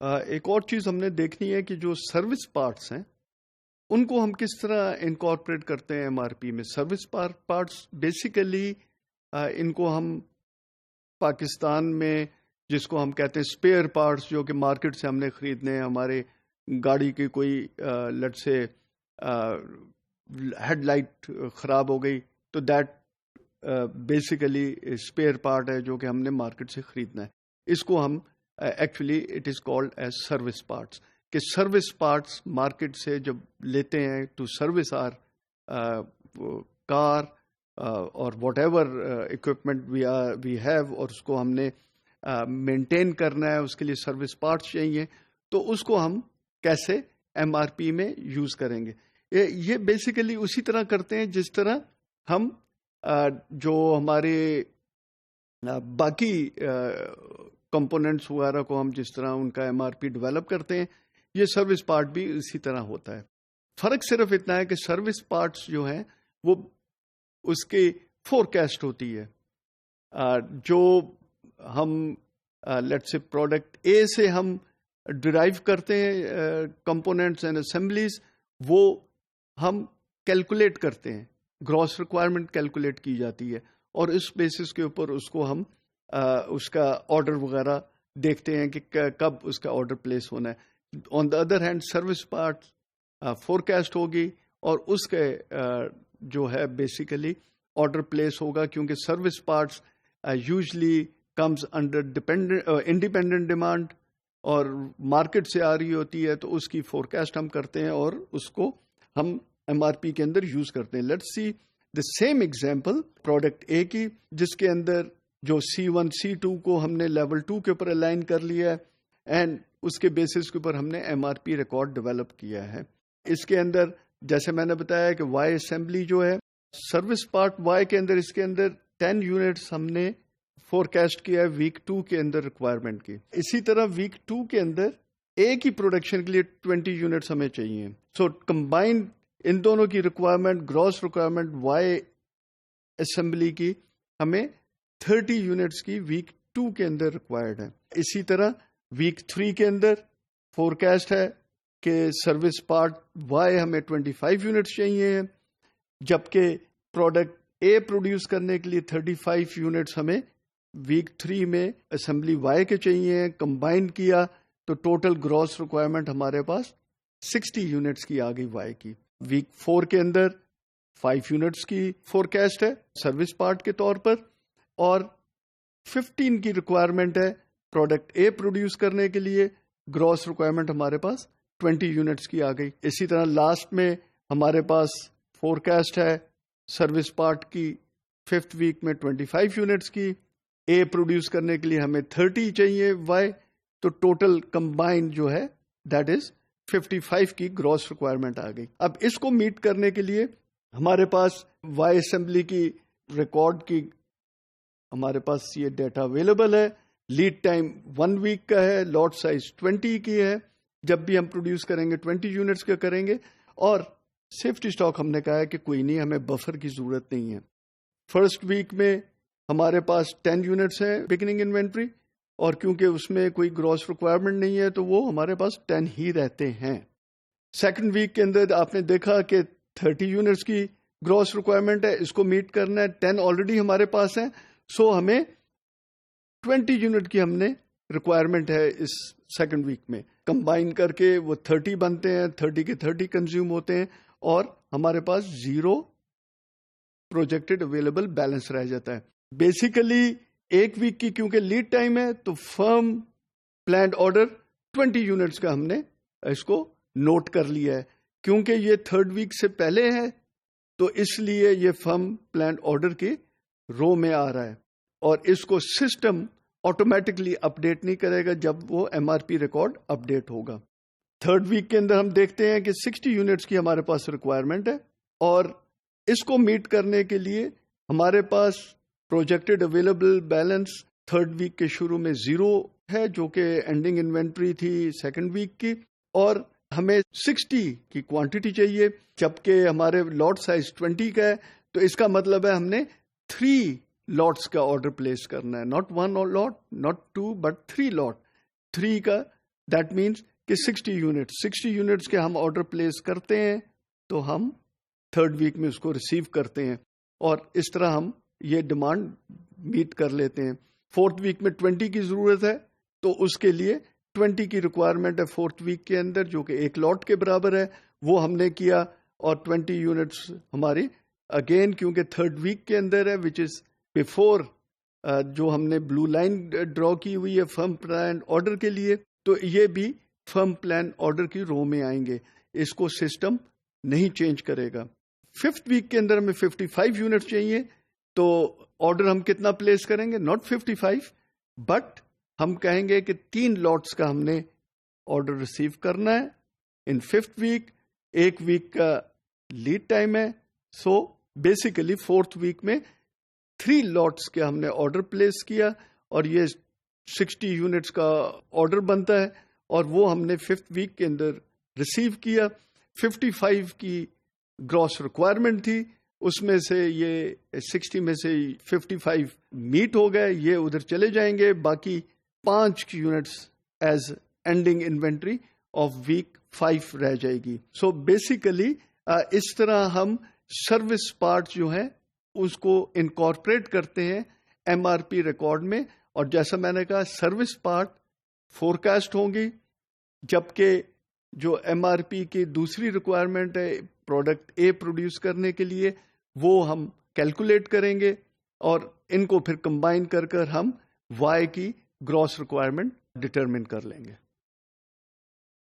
ایک اور چیز ہم نے دیکھنی ہے کہ جو سروس پارٹس ہیں ان کو ہم کس طرح انکارپوریٹ کرتے ہیں MRP میں. سروس پارٹس بیسیکلی ان کو ہم پاکستان میں جس کو ہم کہتے ہیں اسپیئر پارٹس، جو کہ مارکیٹ سے ہم نے خریدنے ہیں. ہمارے گاڑی کی کوئی لٹ سے ہیڈ لائٹ خراب ہو گئی تو دیٹ بیسیکلی اسپیئر پارٹ ہے جو کہ ہم نے مارکیٹ سے خریدنا ہے. اس کو ہم actually it is called as service parts, کہ سروس پارٹس مارکیٹ سے جب لیتے ہیں ٹو سروس آر کار اور whatever equipment we have, اور اس کو ہم نے مینٹین کرنا ہے، اس کے لیے سروس پارٹس چاہیے، تو اس کو ہم کیسے MRP میں یوز کریں گے. یہ بیسیکلی اسی طرح کرتے ہیں جس طرح ہم جو ہمارے باقی کمپوننٹس وغیرہ کو ہم جس طرح ان کا MRP ڈیولپ کرتے ہیں، یہ سروس پارٹ بھی اسی طرح ہوتا ہے. فرق صرف اتنا ہے کہ سروس پارٹس جو ہیں وہ اس کی فورکاسٹ ہوتی ہے. جو ہم لیٹس سے پروڈکٹ اے سے ہم ڈرائیو کرتے ہیں کمپوننٹس اینڈ اسمبلیز، وہ ہم کیلکولیٹ کرتے ہیں، گراس ریکوائرمنٹ کیلکولیٹ کی جاتی ہے، اور اس بیسس کے اوپر اس کو ہم اس کا آرڈر وغیرہ دیکھتے ہیں کہ کب اس کا آرڈر پلیس ہونا ہے. On the other hand service part forecast ہوگی اور اس کے جو ہے بیسیکلی آرڈر پلیس ہوگا، کیونکہ service parts usually comes under independent demand اور مارکیٹ سے آ رہی ہوتی ہے، تو اس کی فورکاسٹ ہم کرتے ہیں اور اس کو ہم MRP کے اندر یوز کرتے ہیں. Let's see the same example product A کی، جس کے اندر جو C1 C2 کو ہم نے لیول 2 کے اوپر الائن کر لیا ہے، اینڈ اس کے بیسس کے اوپر ہم نے MRP ریکارڈ ڈیولپ کیا ہے. اس کے اندر جیسے میں نے بتایا کہ وائی اسمبلی جو ہے سروس پارٹ وائی کے اندر، اس کے اندر 10 یونٹس ہم نے فورکاسٹ کیا ہے ویک 2 کے اندر ریکوائرمنٹ کی. اسی طرح ویک 2 کے اندر اے کی پروڈکشن کے لیے 20 یونٹس ہمیں چاہیے. سو کمبائنڈ ان دونوں کی requirement, gross requirement Y assembly کی ہمیں 30 یونٹس کی ویک 2 کے اندر ریکوائرڈ ہے. اسی طرح ویک 3 کے اندر فورکاسٹ ہے کہ سروس پارٹ وائی ہمیں 25 یونٹس چاہیے، جبکہ پروڈکٹ اے پروڈیوس کرنے کے لیے 35 یونٹس ہمیں ویک 3 میں اسمبلی وائی کے چاہیے. کمبائن کیا تو ٹوٹل گراس ریکوائرمنٹ ہمارے پاس 60 یونٹس کی آ گئی وائی کی. ویک 4 کے اندر 5 یونٹس کی فورکاسٹ ہے سروس پارٹ کے طور پر، اور 15 کی ریکوائرمنٹ ہے پروڈکٹ اے پروڈیوس کرنے کے لیے. گراس ریکوائرمنٹ ہمارے پاس 20 یونٹس کی آ گئی. اسی طرح لاسٹ میں ہمارے پاس فورکاسٹ ہے سروس پارٹ کی 5th ویک میں 25 یونٹس کی. اے پروڈیوس کرنے کے لیے ہمیں 30 چاہیے وائی، تو ٹوٹل کمبائن جو ہے دیٹ از 55 کی گراس ریکوائرمنٹ آ گئی. اب اس کو میٹ کرنے کے لیے ہمارے پاس وائی اسمبلی کی ریکارڈ کی ہمارے پاس یہ ڈیٹا اویلیبل ہے. لیڈ ٹائم 1 ویک کا ہے، لاٹ سائز 20 کی ہے. جب بھی ہم پروڈیوس کریں گے 20 یونٹس کا کریں گے، اور سیفٹی سٹاک ہم نے کہا ہے کہ کوئی نہیں، ہمیں بفر کی ضرورت نہیں ہے. فرسٹ ویک میں ہمارے پاس 10 یونٹس ہیں بگننگ انوینٹری، اور کیونکہ اس میں کوئی گراس ریکوائرمنٹ نہیں ہے تو وہ ہمارے پاس 10 ہی رہتے ہیں. سیکنڈ ویک کے اندر آپ نے دیکھا کہ 30 یونٹس کی گراس ریکوائرمنٹ ہے، اس کو میٹ کرنا ہے. 10 آلریڈی ہمارے پاس ہیں، سو ہمیں 20 یونٹ کی ہم نے ریکوائرمنٹ ہے اس سیکنڈ ویک میں. کمبائن کر کے وہ 30 بنتے ہیں، 30 کے 30 کنزیوم ہوتے ہیں، اور ہمارے پاس 0 پروجیکٹڈ اویلیبل بیلنس رہ جاتا ہے. بیسیکلی ایک ویک کی کیونکہ لیڈ ٹائم ہے تو فرم پلانڈ آرڈر 20 یونٹس کا ہم نے اس کو نوٹ کر لیا ہے. کیونکہ یہ 3rd ویک سے پہلے ہے تو اس لیے یہ فرم پلانڈ آرڈر کی رو میں آ رہا ہے، اور اس کو سسٹم آٹومیٹکلی اپڈیٹ نہیں کرے گا جب وہ MRP ریکارڈ اپڈیٹ ہوگا. 3rd ویک کے اندر ہم دیکھتے ہیں کہ 60 یونٹس کی ہمارے پاس ریکوائرمنٹ ہے، اور اس کو میٹ کرنے کے لیے ہمارے پاس projected available balance 3rd week کے شروع میں 0 ہے، جو کہ اینڈنگ انوینٹری تھی 2nd ویک کی، اور ہمیں 60 کی کوانٹٹی چاہیے، جبکہ ہمارے لاٹ سائز 20 کا ہے. تو اس کا مطلب ہے ہم نے 3 لاٹس کا آرڈر پلیس کرنا ہے، ناٹ 1 لاٹ، ناٹ 2 بٹ 3 لاٹ. 3 کا دیٹ مینس کہ 60 یونٹس کے ہم آرڈر پلیس کرتے ہیں تو ہم 3rd ویک میں اس کو ریسیو کرتے ہیں، اور اس طرح ہم یہ ڈیمانڈ میٹ کر لیتے ہیں۔ 4th ویک میں 20 کی ضرورت ہے تو اس کے لیے 20 کی ریکوائرمنٹ ہے 4th ویک کے اندر، جو کہ ایک لاٹ کے برابر ہے، وہ ہم نے کیا، اور 20 یونٹس ہماری اگین کیونکہ 3rd ویک کے اندر ہے، وچ از بیفور جو ہم نے بلو لائن ڈرا کی ہوئی ہے فرم پلان آرڈر کے لیے، تو یہ بھی فرم پلان آرڈر کی رو میں آئیں گے، اس کو سسٹم نہیں چینج کرے گا۔ 5th ویک کے اندر ہمیں 55 یونٹ چاہیے، تو آرڈر ہم کتنا پلیس کریں گے؟ ناٹ 55، بٹ ہم کہیں گے کہ 3 لاٹس کا ہم نے آرڈر ریسیو کرنا ہے ان 5th ویک، 1 ویک کا لیڈ ٹائم ہے، سو بیسیکلی 4th ویک میں 3 لاٹس کے ہم نے آرڈر پلیس کیا، اور یہ 60 یونٹس کا آرڈر بنتا ہے، اور وہ ہم نے 5th ویک کے اندر ریسیو کیا۔ 55 کی گراس ریکوائرمنٹ تھی، اس میں سے یہ 60 میں سے 55 میٹ ہو گئے، یہ ادھر چلے جائیں گے، باقی 5 units as ending inventory of week 5 رہ جائے گی۔ سو بیسیکلی اس طرح ہم سروس پارٹ جو ہیں اس کو انکارپوریٹ کرتے ہیں MRP ریکارڈ میں، اور جیسا میں نے کہا سروس پارٹ فورکاسٹ ہوں گی، جبکہ جو MRP کی دوسری ریکوائرمنٹ ہے پروڈکٹ A پروڈیوس کرنے کے لیے، وہ ہم کیلکولیٹ کریں گے، اور ان کو پھر کمبائن کر کر ہم Y کی گراس ریکوائرمنٹ ڈٹرمن کر لیں گے۔